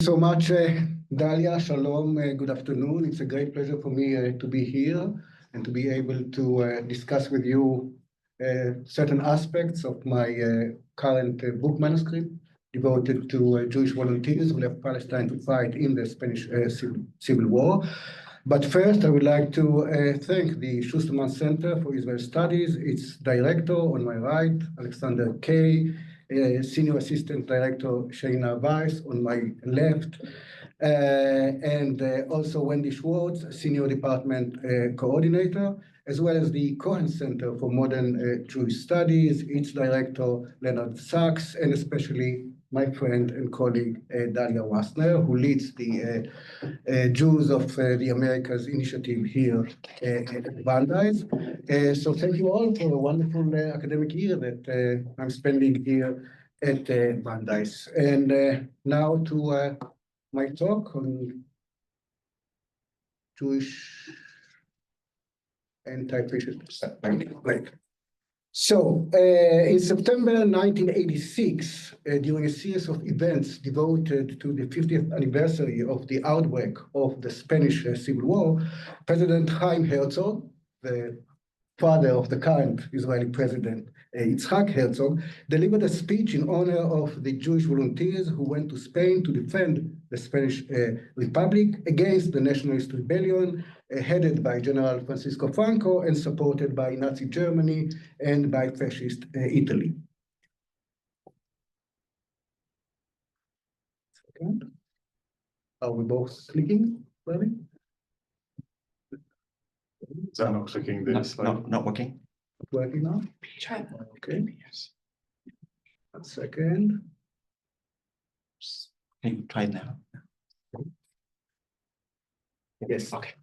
So much, Dalia. Shalom. Good afternoon. It's a great pleasure for me to be here and to be able to discuss with you certain aspects of my current book manuscript devoted to Jewish volunteers who left Palestine to fight in the Spanish Civil War. But first, I would like to thank the Schusterman Center for Israel Studies, its director on my right, Alexander Kay, Senior Assistant Director Shaina Weiss on my left, and also Wendy Schwartz, Senior Department Coordinator, as well as the Cohen Center for Modern Jewish Studies, its Director Leonard Sachs, and especially my friend and colleague Dalia Wassner, who leads the Jews of the Americas initiative here at Brandeis. So thank you all for a wonderful academic year that I'm spending here at Brandeis. And now to my talk on Jewish anti-fascist. So, in September 1986, during a series of events devoted to the 50th anniversary of the outbreak of the Spanish Civil War, President Chaim Herzog, the father of the current Israeli president, Yitzhak Herzog, delivered a speech in honor of the Jewish volunteers who went to Spain to defend the Spanish Republic against the nationalist rebellion headed by General Francisco Franco and supported by Nazi Germany and by fascist Italy. Second. Are we both clicking, Larry? Is that not clicking this? Not working. Working now? Try. Okay. Yes. 1 second. Can you try it now? Yes. Okay.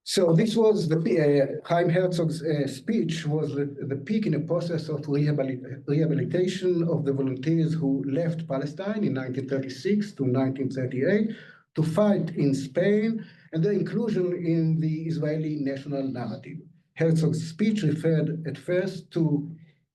So this was the Chaim Herzog's speech was the peak in a process of rehabilitation of the volunteers who left Palestine in 1936 to 1938 to fight in Spain and their inclusion in the Israeli national narrative. Herzog's speech referred at first to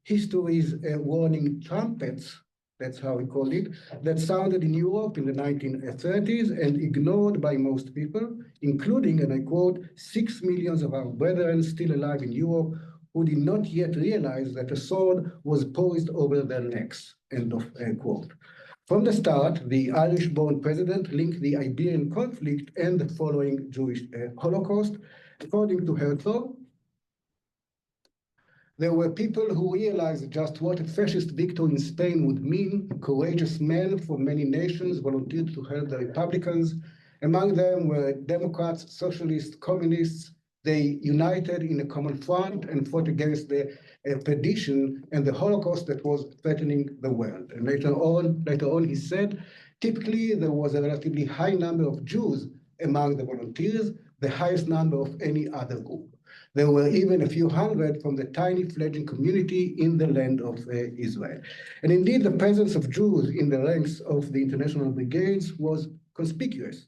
history's warning trumpets, that's how we call it, that sounded in Europe in the 1930s and ignored by most people, including, and I quote, 6 million of our brethren still alive in Europe who did not yet realize that a sword was poised over their necks, end of quote. From the start, the Irish-born president linked the Iberian conflict and the following Jewish Holocaust. According to Herzog, there were people who realized just what a fascist victory in Spain would mean. Courageous men from many nations volunteered to help the Republicans. Among them were Democrats, Socialists, Communists. They united in a common front and fought against the perdition and the Holocaust that was threatening the world. And later on, he said, typically there was a relatively high number of Jews among the volunteers, the highest number of any other group. There were even a few hundred from the tiny fledgling community in the land of Israel. And indeed, the presence of Jews in the ranks of the international brigades was conspicuous.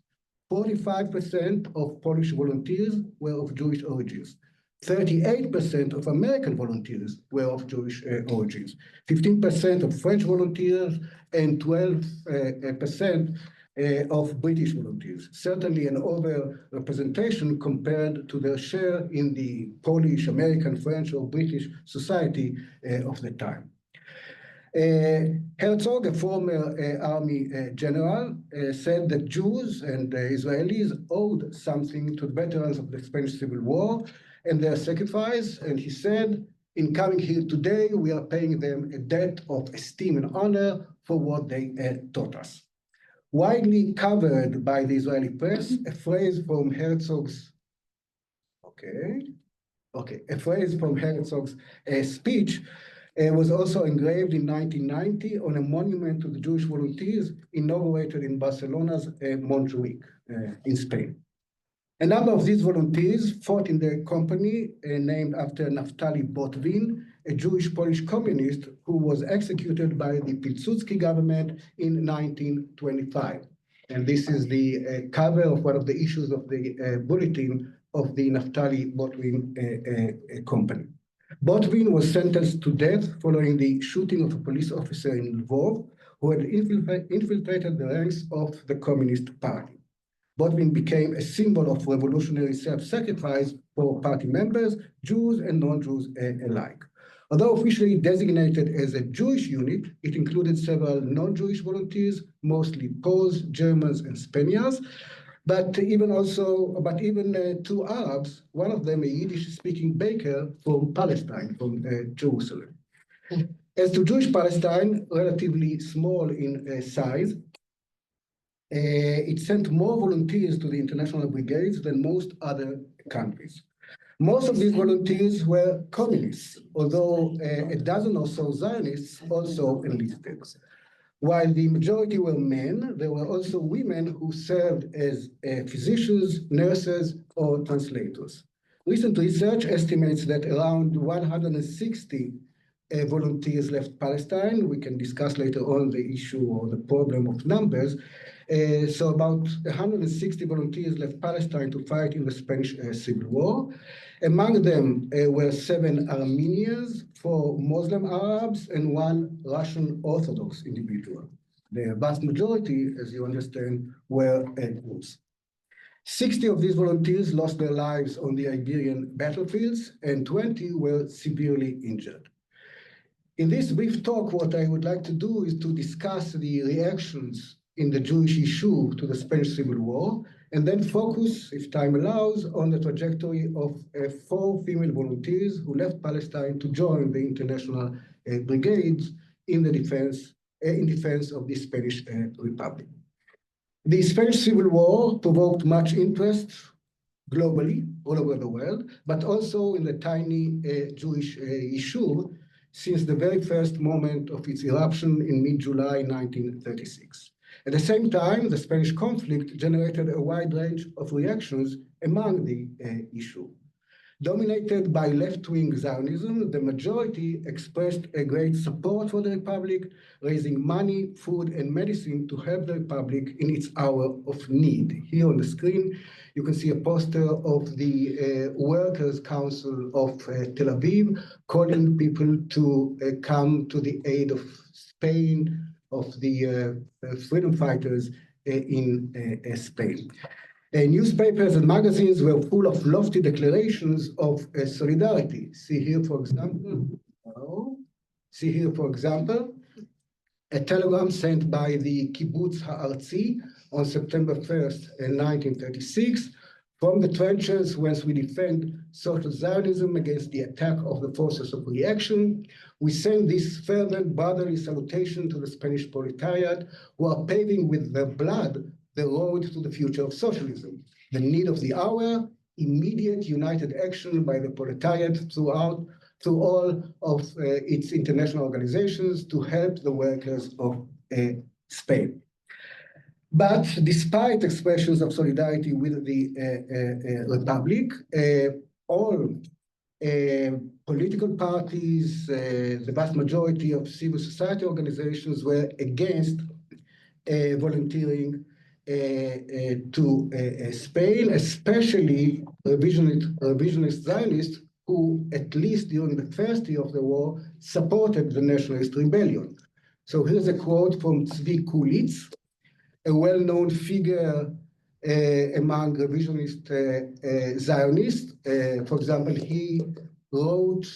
45% of Polish volunteers were of Jewish origins. 38% of American volunteers were of Jewish origins. 15% of French volunteers and 12% of British volunteers, certainly an overrepresentation compared to their share in the Polish, American, French, or British society of the time. Herzog, a former army general, said that Jews and Israelis owed something to the veterans of the Spanish Civil War and their sacrifice, and he said, in coming here today, we are paying them a debt of esteem and honor for what they taught us. Widely covered by the Israeli press, a phrase from Herzog's speech was also engraved in 1990 on a monument to the Jewish volunteers inaugurated in Barcelona's Montjuic in Spain. A number of these volunteers fought in the company named after Naftali Botvin, a Jewish Polish communist who was executed by the Pilsudski government in 1925. And this is the cover of one of the issues of the bulletin of the Naftali Botvin company. Botvin was sentenced to death following the shooting of a police officer in Lvov, who had infiltrated the ranks of the Communist Party. Bodwin became a symbol of revolutionary self-sacrifice for party members, Jews and non-Jews alike. Although officially designated as a Jewish unit, it included several non-Jewish volunteers, mostly Poles, Germans, and Spaniards, but even two Arabs, one of them a Yiddish-speaking baker from Palestine, from Jerusalem. As to Jewish Palestine, relatively small in size, it sent more volunteers to the international brigades than most other countries. Most of these volunteers were communists, although a dozen or so Zionists also enlisted. While the majority were men, there were also women who served as physicians, nurses, or translators. Recent research estimates that around 160 volunteers left Palestine. We can discuss later on the issue or the problem of numbers. So about 160 volunteers left Palestine to fight in the Spanish Civil War. Among them were 7 Armenians, 4 Muslim Arabs, and 1 Russian Orthodox individual. The vast majority, as you understand, were Jews. 60 of these volunteers lost their lives on the Iberian battlefields, and 20 were severely injured. In this brief talk, what I would like to do is to discuss the reactions in the Jewish Yishuv to the Spanish Civil War, and then focus, if time allows, on the trajectory of 4 female volunteers who left Palestine to join the international brigades in defense of the Spanish Republic. The Spanish Civil War provoked much interest globally, all over the world, but also in the tiny Jewish Yishuv since the very first moment of its eruption in mid-July 1936. At the same time, the Spanish conflict generated a wide range of reactions among the Yishuv. Dominated by left-wing Zionism, the majority expressed a great support for the Republic, raising money, food, and medicine to help the Republic in its hour of need. Here on the screen, you can see a poster of the Workers' Council of Tel Aviv calling people to come to the aid of Spain, of the freedom fighters in Spain. Newspapers and magazines were full of lofty declarations of solidarity. See here, for example, a telegram sent by the Kibbutz Ha'artzi on September 1st, 1936, from the trenches whence we defend social Zionism against the attack of the forces of reaction. We send this fervent brotherly salutation to the Spanish proletariat who are paving with their blood the road to the future of socialism. The need of the hour, immediate united action by the proletariat through all of its international organizations to help the workers of Spain. But despite expressions of solidarity with the Republic, all political parties, the vast majority of civil society organizations were against volunteering to Spain, especially revisionist Zionists who, at least during the first year of the war, supported the nationalist rebellion. So here's a quote from Tzvi Kulitz, a well-known figure among revisionist Zionists. For example, he wrote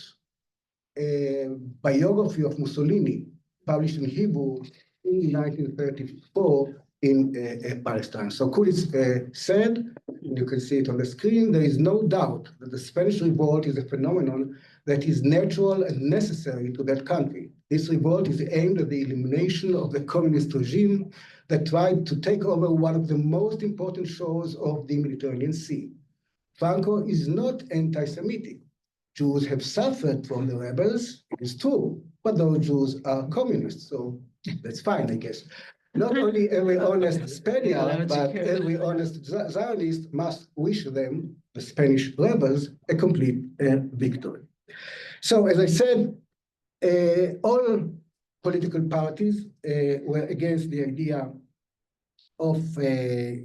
a biography of Mussolini, published in Hebrew in 1934 in Palestine. So Kulitz said, and you can see it on the screen, there is no doubt that the Spanish revolt is a phenomenon that is natural and necessary to that country. This revolt is aimed at the elimination of the communist regime that tried to take over one of the most important shores of the Mediterranean Sea. Franco is not anti-Semitic. Jews have suffered from the rebels, it is true, but those Jews are communists, so that's fine, I guess. Not only every honest Spaniard, but every honest Zionist must wish them, the Spanish rebels, a complete victory. So, as I said, all political parties were against the idea of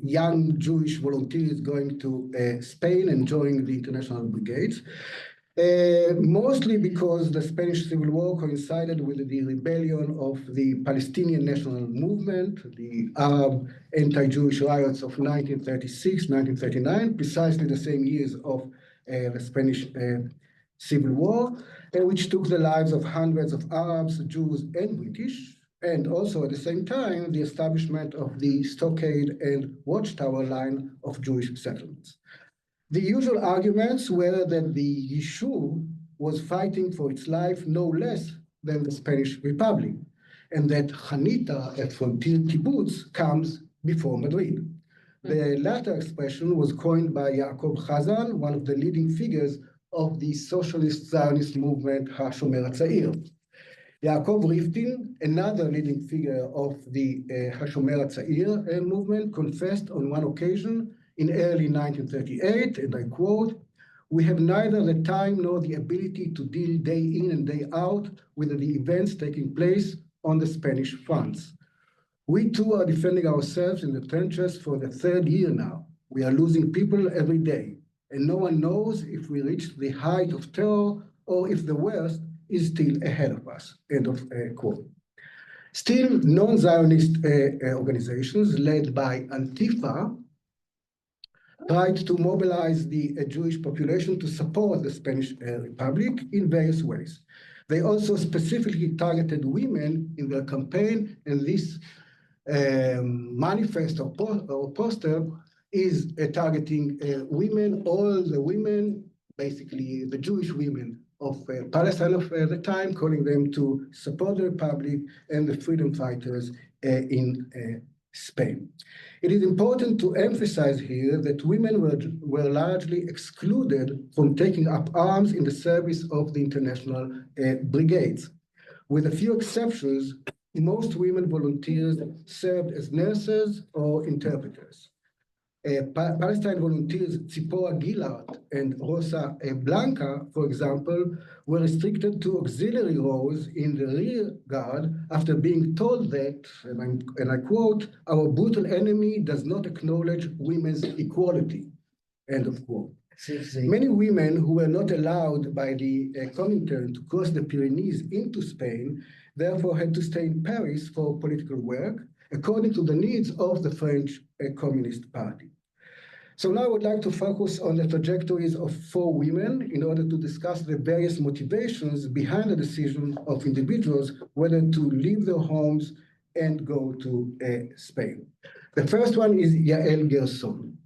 young Jewish volunteers going to Spain and joining the international brigades. Mostly because the Spanish Civil War coincided with the rebellion of the Palestinian National Movement, the Arab anti-Jewish riots of 1936, 1939, precisely the same years of the Spanish Civil War, which took the lives of hundreds of Arabs, Jews, and British, and also at the same time, the establishment of the stockade and watchtower line of Jewish settlements. The usual arguments were that the Yishuv was fighting for its life no less than the Spanish Republic, and that Hanita, a frontier kibbutz, comes before Madrid. The latter expression was coined by Yaakov Chazan, one of the leading figures of the socialist Zionist movement, HaShomer HaTzair. Yaakov Rifkin, another leading figure of the HaShomer HaTzair movement, confessed on one occasion in early 1938, and I quote, "We have neither the time nor the ability to deal day in and day out with the events taking place on the Spanish fronts. We too are defending ourselves in the trenches for the third year now. We are losing people every day, and no one knows if we reached the height of terror or if the worst is still ahead of us," end of quote. Still, non-Zionist organizations led by Antifa tried to mobilize the Jewish population to support the Spanish Republic in various ways. They also specifically targeted women in their campaign, and this manifest or poster is targeting women, all the women, basically the Jewish women of Palestine of the time, calling them to support the Republic and the freedom fighters in Spain. It is important to emphasize here that women were largely excluded from taking up arms in the service of the international brigades. With a few exceptions, most women volunteers served as nurses or interpreters. Palestine volunteers Tzipora Gilart and Rosa Blanca, for example, were restricted to auxiliary roles in the rear guard after being told that, and I quote, "Our brutal enemy does not acknowledge women's equality," end of quote. Many women who were not allowed by the Comintern to cross the Pyrenees into Spain therefore had to stay in Paris for political work, according to the needs of the French Communist Party. So now I would like to focus on the trajectories of 4 women in order to discuss the various motivations behind the decision of individuals whether to leave their homes and go to Spain. The first one is Yael Gerson.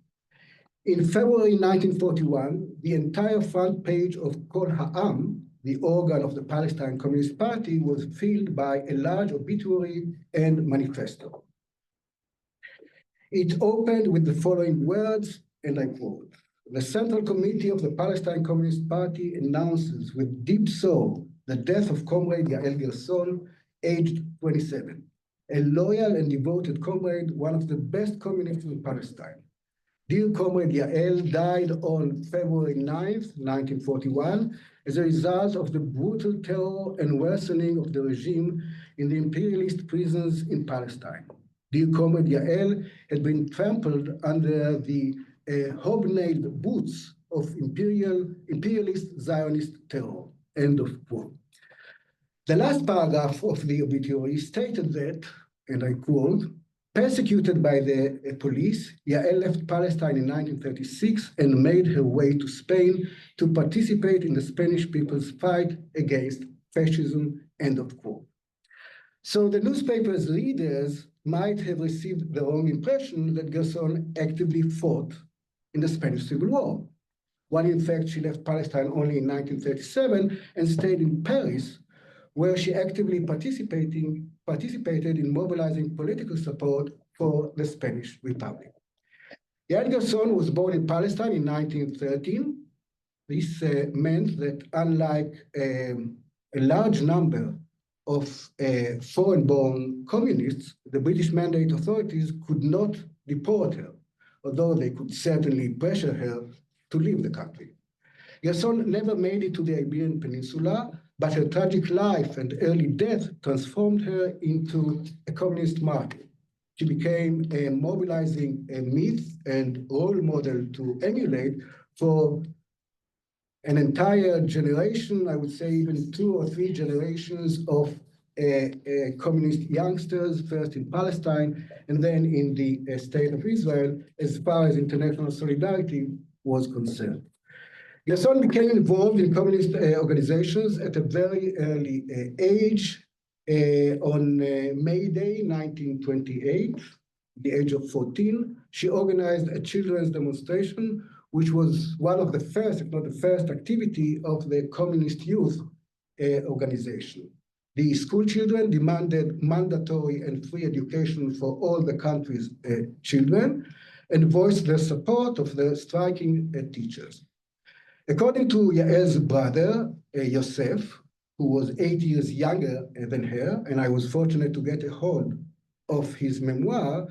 In February 1941, the entire front page of Kol Ha'am, the organ of the Palestine Communist Party, was filled by a large obituary and manifesto. It opened with the following words, and I quote, "The Central Committee of the Palestine Communist Party announces with deep sorrow the death of Comrade Yael Gerson, aged 27, a loyal and devoted comrade, one of the best communists in Palestine. Dear Comrade Yael died on February 9th, 1941, as a result of the brutal terror and worsening of the regime in the imperialist prisons in Palestine. Dear Comrade Yael had been trampled under the hobnailed boots of imperialist Zionist terror," end of quote. The last paragraph of the obituary stated that, and I quote, "Persecuted by the police, Yael left Palestine in 1936 and made her way to Spain to participate in the Spanish people's fight against fascism," end of quote. So the newspaper's readers might have received the wrong impression that Gerson actively fought in the Spanish Civil War, while in fact she left Palestine only in 1937 and stayed in Paris, where she actively participated in mobilizing political support for the Spanish Republic. Yael Gerson was born in Palestine in 1913. This meant that unlike a large number of foreign-born communists, the British Mandate authorities could not deport her, although they could certainly pressure her to leave the country. Gerson never made it to the Iberian Peninsula, but her tragic life and early death transformed her into a communist martyr. She became a mobilizing myth and role model to emulate for an entire generation, I would say even 2 or 3 generations of communist youngsters, first in Palestine and then in the state of Israel, as far as international solidarity was concerned. Gerson became involved in communist organizations at a very early age. On May Day, 1928, the age of 14, she organized a children's demonstration, which was one of the first, if not the first, activity of the communist youth organization. The school children demanded mandatory and free education for all the country's children and voiced their support of the striking teachers. According to Yael's brother, Yosef, who was 8 years younger than her, and I was fortunate to get a hold of his memoir,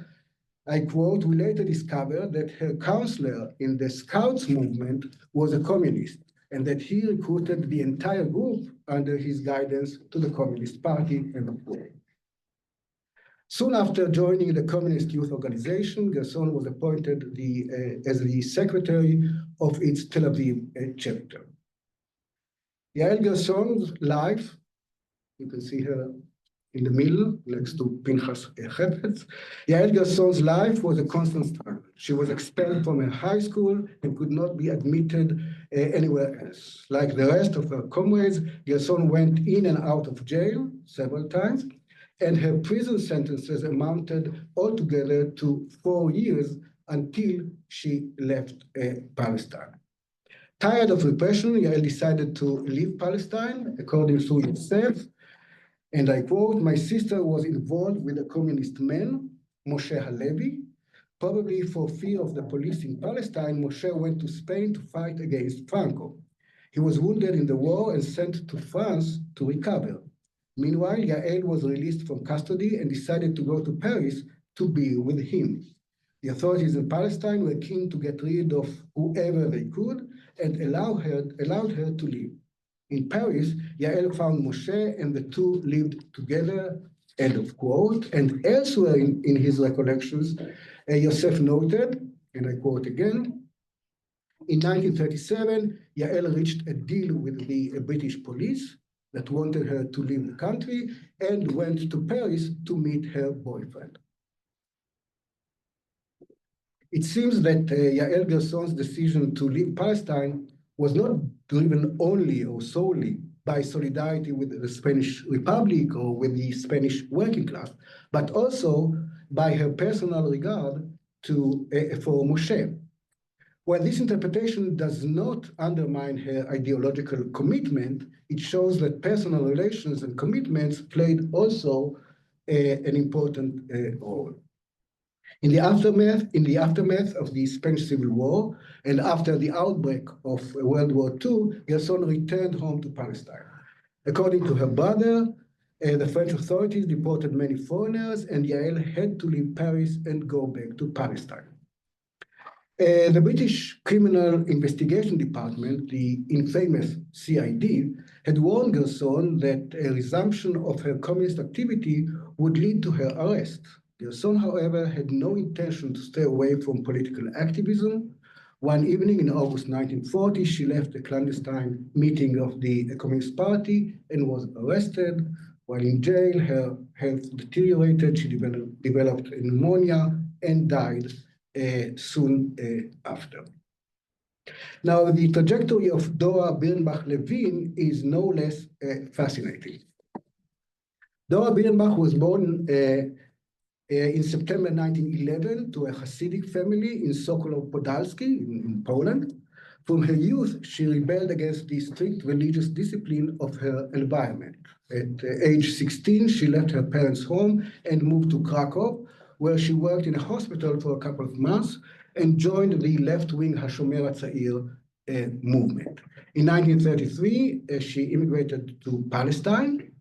I quote, "We later discovered that her counselor in the Scouts movement was a communist, and that he recruited the entire group under his guidance to the Communist Party." End of quote. Soon after joining the Communist Youth Organization, Gerson was appointed as the secretary of its Tel Aviv chapter. Yael Gerson's life, you can see her in the middle next to Pinchas Chepetz. Yael Gerson's life was a constant struggle. She was expelled from her high school and could not be admitted anywhere else. Like the rest of her comrades, Gerson went in and out of jail several times, and her prison sentences amounted altogether to 4 years until she left Palestine. Tired of repression, Yael decided to leave Palestine, according to Yosef, and I quote, "My sister was involved with a communist man, Moshe Halevi. Probably for fear of the police in Palestine, Moshe went to Spain to fight against Franco. He was wounded in the war and sent to France to recover. Meanwhile, Yael was released from custody and decided to go to Paris to be with him. The authorities in Palestine were keen to get rid of whoever they could and allowed her to leave. In Paris, Yael found Moshe and the two lived together," end of quote. And elsewhere in his recollections, Yosef noted, and I quote again, "In 1937, Yael reached a deal with the British police that wanted her to leave the country and went to Paris to meet her boyfriend." It seems that Yael Gerson's decision to leave Palestine was not driven only or solely by solidarity with the Spanish Republic or with the Spanish working class, but also by her personal regard for Moshe. While this interpretation does not undermine her ideological commitment, it shows that personal relations and commitments played also an important role. In the aftermath of the Spanish Civil War and after the outbreak of World War II, Gerson returned home to Palestine. According to her brother, the French authorities deported many foreigners, and Yael had to leave Paris and go back to Palestine. The British Criminal Investigation Department, the infamous CID, had warned Gerson that a resumption of her communist activity would lead to her arrest. Gerson, however, had no intention to stay away from political activism. One evening in August 1940, she left a clandestine meeting of the Communist Party and was arrested. While in jail, her health deteriorated. She developed pneumonia and died soon after. Now, the trajectory of Dora Birnbach-Levin is no less fascinating. Dora Birnbach was born in September 1911 to a Hasidic family in Sokolov Podalski in Poland. From her youth, she rebelled against the strict religious discipline of her environment. At age 16, she left her parents' home and moved to Krakow, where she worked in a hospital for a couple of months and joined the left-wing Hashomer HaTzair movement. In 1933, she immigrated to Palestine.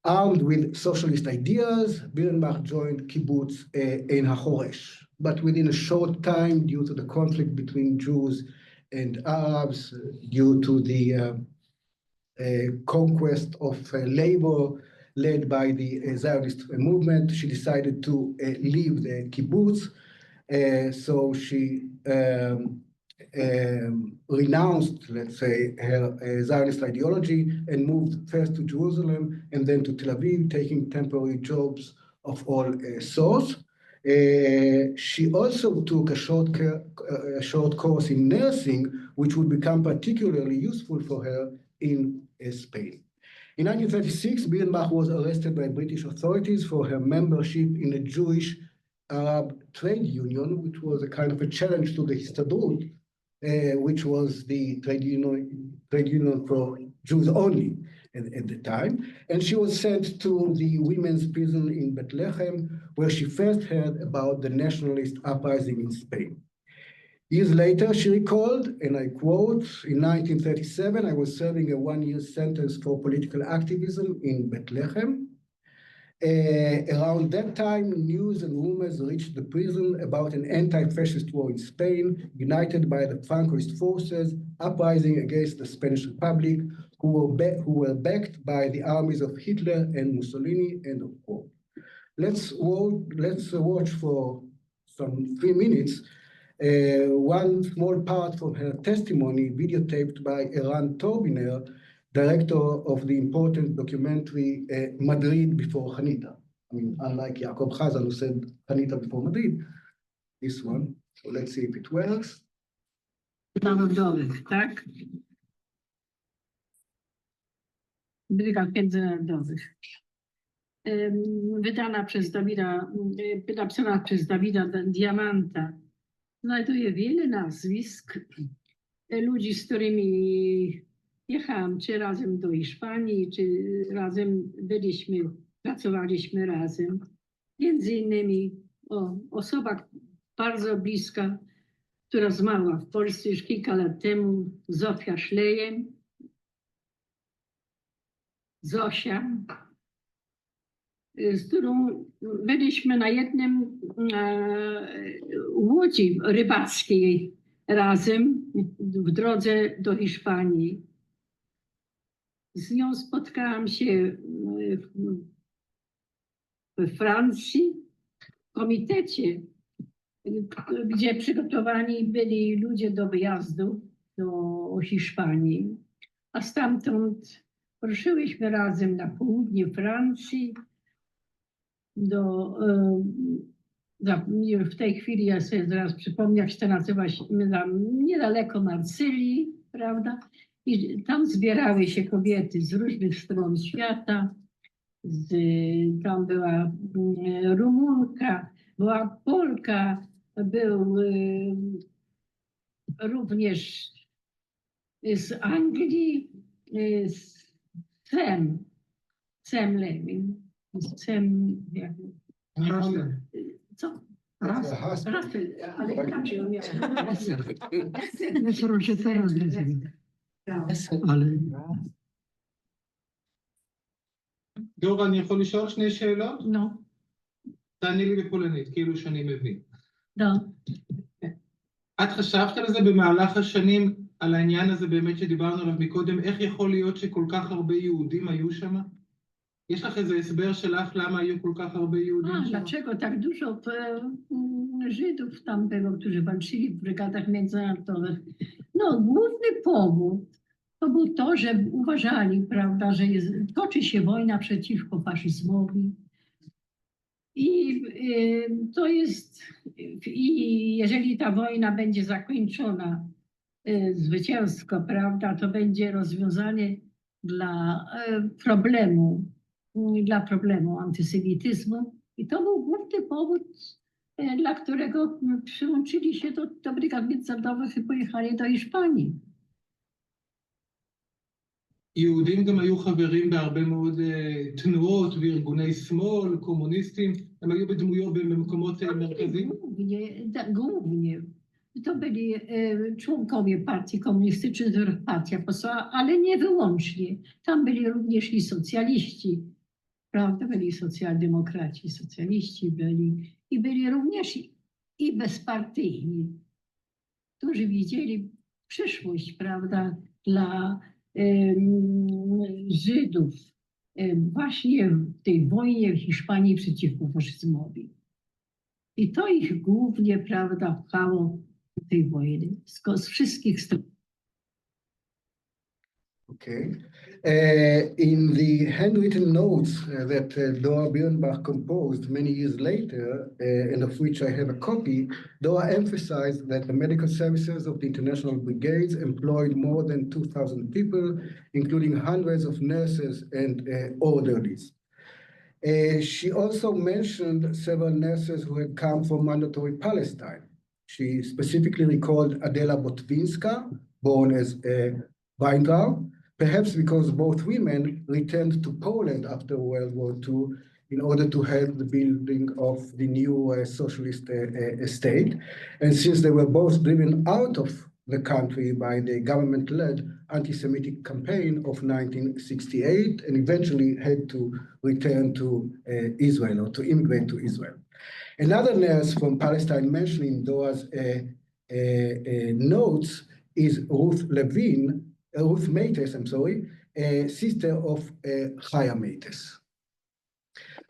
Armed with socialist ideas, Birnbach joined kibbutz Ein HaChoresh. But within a short time, due to the conflict between Jews and Arabs, due to the conquest of labor led by the Zionist movement, she decided to leave the kibbutz. So she renounced, let's say, her Zionist ideology and moved first to Jerusalem and then to Tel Aviv, taking temporary jobs of all sorts. She also took a short course in nursing, which would become particularly useful for her in Spain. In 1936, Birnbach was arrested by British authorities for her membership in a Jewish Arab trade union, which was a kind of a challenge to the Histadrut, which was the trade union for Jews only at the time. And she was sent to the women's prison in Bethlehem, where she first heard about the nationalist uprising in Spain. Years later, she recalled, and I quote, in 1937, I was serving a one-year sentence for political activism in Bethlehem. Around that time, news and rumors reached the prison about an anti-fascist war in Spain, ignited by the Francoist forces uprising against the Spanish Republic, who were backed by the armies of Hitler and Mussolini, end of quote. Let's watch for some 3 minutes one small part from her testimony, videotaped by Eran Torbiner, director of the important documentary Madrid Before Hanita. I mean, unlike Jacob Chazan, who said Hanita before Madrid, this one. So let's see if it works. Narodowych, tak? Brygad Międzynarodowych. Wydana przez napisana przez Dawida Diamanta. Znajduje wiele nazwisk ludzi, z którymi jechałam, czy razem do Hiszpanii, czy razem pracowaliśmy razem. Między innymi osoba bardzo bliska, która zmarła w Polsce już kilka lat temu, Zofia Szlejem, Zosia, z którą byliśmy na jednym łodzi rybackiej razem w drodze do Hiszpanii. Z nią spotkałam się we Francji, w komitecie, gdzie przygotowani byli ludzie do wyjazdu do Hiszpanii, a stamtąd ruszyłyśmy razem na południe Francji, w tej chwili ja sobie zaraz przypomnę, jak się to nazywa, niedaleko Marsylii, prawda? I tam zbierały się kobiety z różnych stron świata. Tam była Rumunka, była Polka, był również z Anglii, Sam Levin. Co? Raspel, ale inaczej on miał. דור, אני יכול לשאול 2 שאלות? No. תעני לי בפולנית, כאילו שאני מבין. No. את חשבת על זה במהלך השנים, על העניין הזה באמת שדיברנו עליו מקודם, איך יכול להיות שכל כך הרבה יהודים היו שם? יש לך איזה הסבר שלך למה היו כל כך הרבה יהודים שם? Dlaczego tak dużo Żydów tam było, którzy walczyli w brygadach międzynarodowych? No, główny powód to był to, że uważali, prawda, że toczy się wojna przeciwko faszyzmowi. I jeżeli ta wojna będzie zakończona zwycięsko, prawda, to będzie rozwiązanie dla problemu antysemityzmu. I to był główny powód, dla którego przyłączyli się do brygad międzynarodowych i pojechali do Hiszpanii. יהודים גם היו חברים בהרבה מאוד תנועות וארגוני שמאל, קומוניסטים, הם היו בדמויות במקומות מרכזיים? Głównie. To byli członkowie partii komunistycznych, partia posłała, ale nie wyłącznie. Tam byli również i socjaliści, prawda? Byli socjaldemokraci, socjaliści byli również i bezpartyjni, którzy widzieli przyszłość, prawda, dla Żydów właśnie w tej wojnie w Hiszpanii przeciwko faszyzmowi. I to ich głównie, prawda, pchało tej wojny. Z wszystkich stron. Okay. In the handwritten notes that Dora Birnbach composed many years later, and of which I have a copy, Dora emphasized that the medical services of the international brigades employed more than 2,000 people, including hundreds of nurses and orderlies. She also mentioned several nurses who had come from mandatory Palestine. She specifically recalled Adela Botvinska, born as Weintraub, perhaps because both women returned to Poland after World War II in order to help the building of the new socialist state. And since they were both driven out of the country by the government-led anti-Semitic campaign of 1968 and eventually had to return to Israel or to immigrate to Israel. Another nurse from Palestine mentioned in Dora's notes is Ruth Mates, sister of Chaya Mates.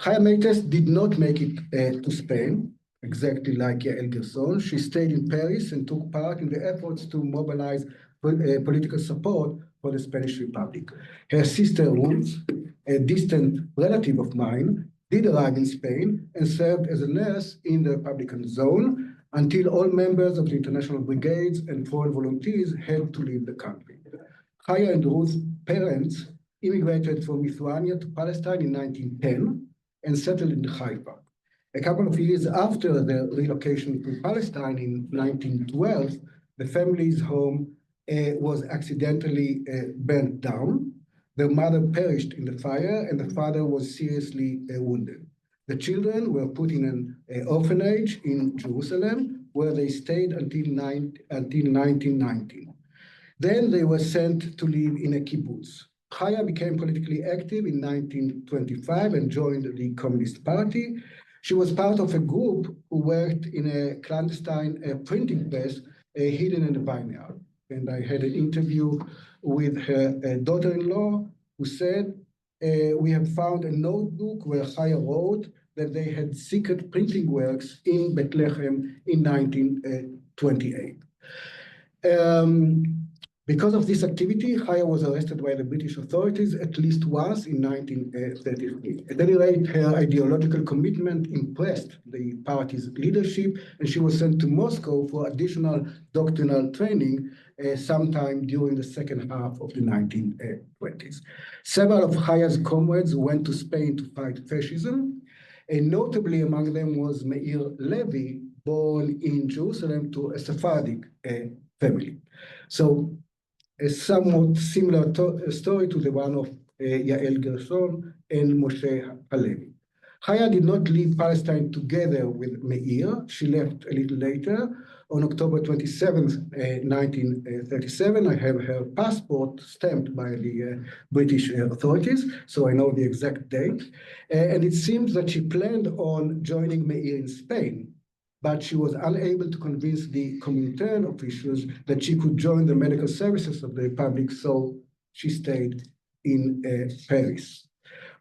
Chaya Mates did not make it to Spain, exactly like Yael Gerson. She stayed in Paris and took part in the efforts to mobilize political support for the Spanish Republic. Her sister Ruth, a distant relative of mine, did arrive in Spain and served as a nurse in the Republican zone until all members of the international brigades and foreign volunteers had to leave the country. Chaya and Ruth's parents immigrated from Lithuania to Palestine in 1910 and settled in Haifa. A couple of years after the relocation to Palestine in 1912, the family's home was accidentally burnt down. Their mother perished in the fire and the father was seriously wounded. The children were put in an orphanage in Jerusalem where they stayed until 1919. Then they were sent to live in a kibbutz. Chaya became politically active in 1925 and joined the Communist Party. She was part of a group who worked in a clandestine printing press hidden in the vineyard. And I had an interview with her daughter-in-law who said, we have found a notebook where Chaya wrote that they had secret printing works in Bethlehem in 1928. Because of this activity, Chaya was arrested by the British authorities at least once in 1933. At any rate, her ideological commitment impressed the party's leadership, and she was sent to Moscow for additional doctrinal training sometime during the second half of the 1920s. Several of Chaya's comrades went to Spain to fight fascism, and notably among them was Meir Levy, born in Jerusalem to a Sephardic family. So a somewhat similar story to the one of Yael Gerson and Moshe Halevi. Chaya did not leave Palestine together with Meir. She left a little later. On October 27th, 1937, I have her passport stamped by the British authorities, so I know the exact date. And it seems that she planned on joining Meir in Spain, but she was unable to convince the Comintern officials that she could join the medical services of the Republic, so she stayed in Paris.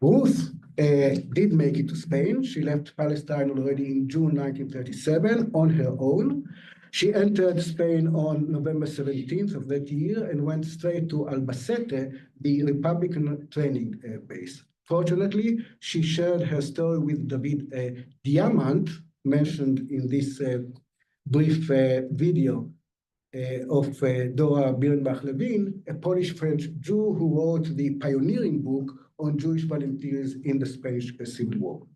Ruth did make it to Spain. She left Palestine already in June 1937 on her own. She entered Spain on November 17th of that year and went straight to Albacete, the Republican training base. Fortunately, she shared her story with David Diamant, mentioned in this brief video of Dora Birnbach-Levin, a Polish-French Jew who wrote the pioneering book on Jewish volunteers in the Spanish Civil War.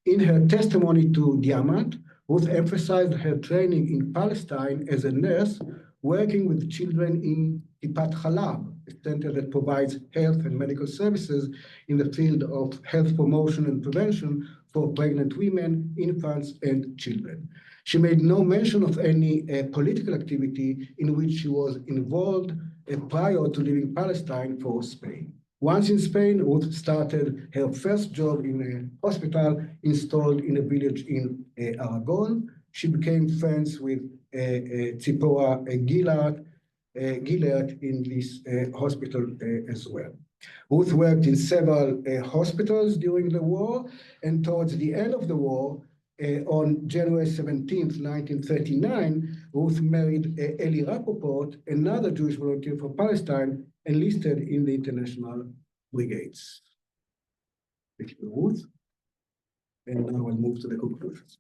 In her testimony to Diamant, Ruth emphasized her training in Palestine as a nurse working with children in Tipat Halab, a center that provides health and medical services in the field of health promotion and prevention for pregnant women, infants, and children. She made no mention of any political activity in which she was involved prior to leaving Palestine for Spain. Once in Spain, Ruth started her first job in a hospital installed in a village in Aragon. She became friends with Tzipora Gillard in this hospital as well. Ruth worked in several hospitals during the war, and towards the end of the war, On January 17th, 1939, Ruth married Eli Rappaport, another Jewish volunteer for Palestine, enlisted in the international brigades. Thank you, Ruth. And now I'll move to the conclusions.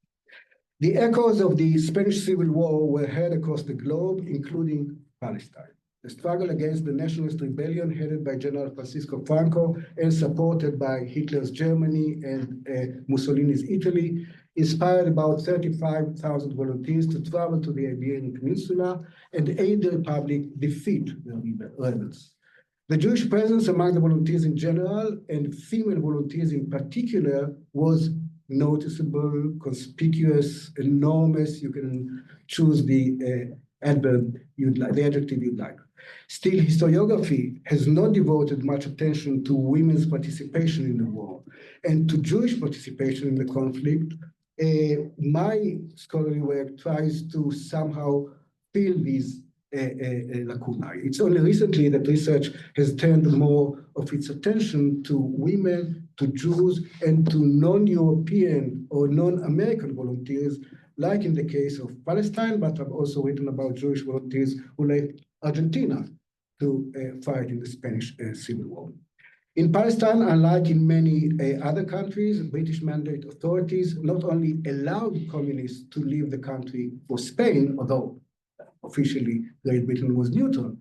The echoes of the Spanish Civil War were heard across the globe, including Palestine. The struggle against the nationalist rebellion headed by General Francisco Franco and supported by Hitler's Germany and Mussolini's Italy inspired about 35,000 volunteers to travel to the Iberian Peninsula and aid the Republic defeat the rebels. The Jewish presence among the volunteers in general and female volunteers in particular was noticeable, conspicuous, enormous. You can choose the adverb you'd like, the adjective you'd like. Still, historiography has not devoted much attention to women's participation in the war and to Jewish participation in the conflict. My scholarly work tries to somehow fill these lacunae. It's only recently that research has turned more of its attention to women, to Jews, and to non-European or non-American volunteers, like in the case of Palestine, but I've also written about Jewish volunteers who left Argentina to fight in the Spanish Civil War. In Palestine, unlike in many other countries, British mandate authorities not only allowed communists to leave the country for Spain, although officially Great Britain was neutral,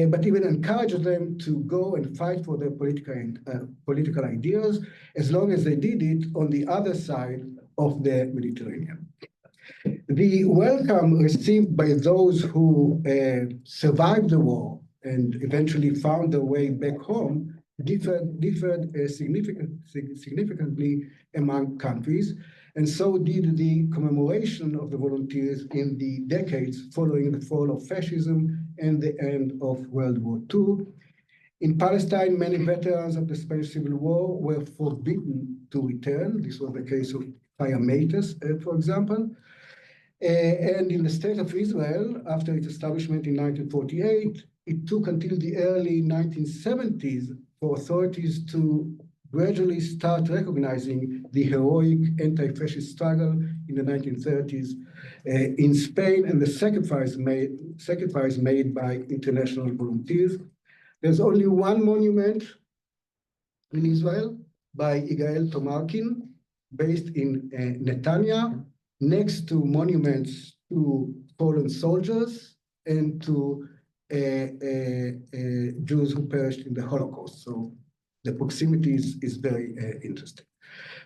but even encouraged them to go and fight for their political ideas, as long as they did it on the other side of the Mediterranean. The welcome received by those who survived the war and eventually found their way back home differed significantly among countries, and so did the commemoration of the volunteers in the decades following the fall of fascism and the end of World War II. In Palestine, many veterans of the Spanish Civil War were forbidden to return. This was the case of Chaya Meites, for example. And in the state of Israel, after its establishment in 1948, it took until the early 1970s for authorities to gradually start recognizing the heroic anti-fascist struggle in the 1930s in Spain and the sacrifice made by international volunteers. There's only one monument in Israel by Yigael Tomarkin, based in Netanya, next to monuments to fallen soldiers and to Jews who perished in the Holocaust. So the proximity is very interesting.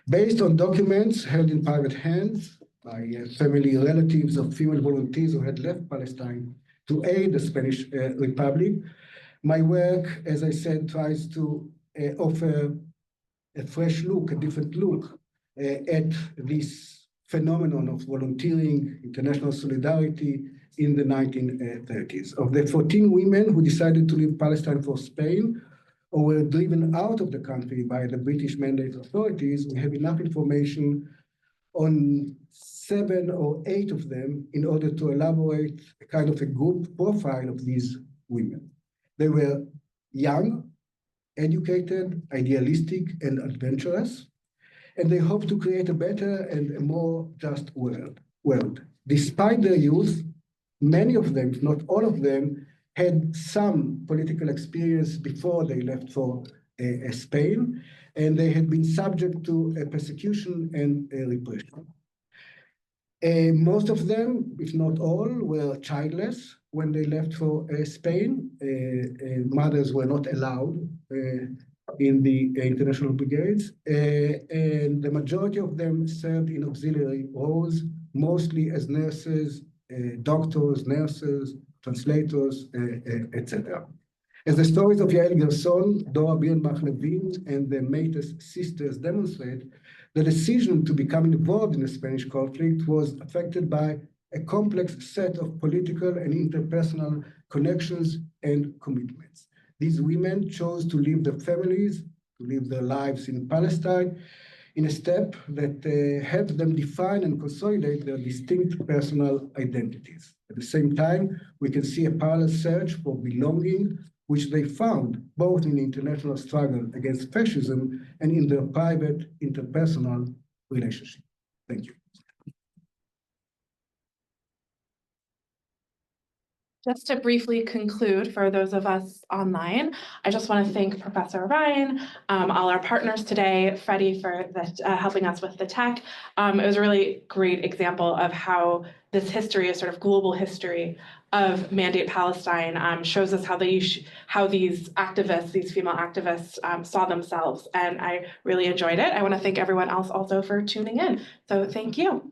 Based on documents held in private hands by family relatives of female volunteers who had left Palestine to aid the Spanish Republic, my work, as I said, tries to offer a fresh look, a different look at this phenomenon of volunteering, international solidarity in the 1930s. Of the 14 women who decided to leave Palestine for Spain or were driven out of the country by the British mandate authorities, we have enough information on 7 or 8 of them in order to elaborate a kind of a group profile of these women. They were young, educated, idealistic, and adventurous, and they hoped to create a better and a more just world. Despite their youth, many of them, if not all of them, had some political experience before they left for Spain, and they had been subject to persecution and repression. Most of them, if not all, were childless when they left for Spain. Mothers were not allowed in the international brigades, and the majority of them served in auxiliary roles, mostly as nurses, doctors, nurses, translators, etc. As the stories of Yael Gerson, Dora Birnbach-Levin, and the Meites sisters demonstrate, the decision to become involved in the Spanish conflict was affected by a complex set of political and interpersonal connections and commitments. These women chose to leave their families, to live their lives in Palestine, in a step that helped them define and consolidate their distinct personal identities. At the same time, we can see a parallel search for belonging, which they found both in the international struggle against fascism and in their private interpersonal relationship. Thank you. Just to briefly conclude, for those of us online, I just want to thank Professor Rein, all our partners today, Freddie for helping us with the tech. It was a really great example of how this history, a sort of global history of Mandate Palestine, shows us how these activists, these female activists, saw themselves. And I really enjoyed it. I want to thank everyone else also for tuning in. So thank you.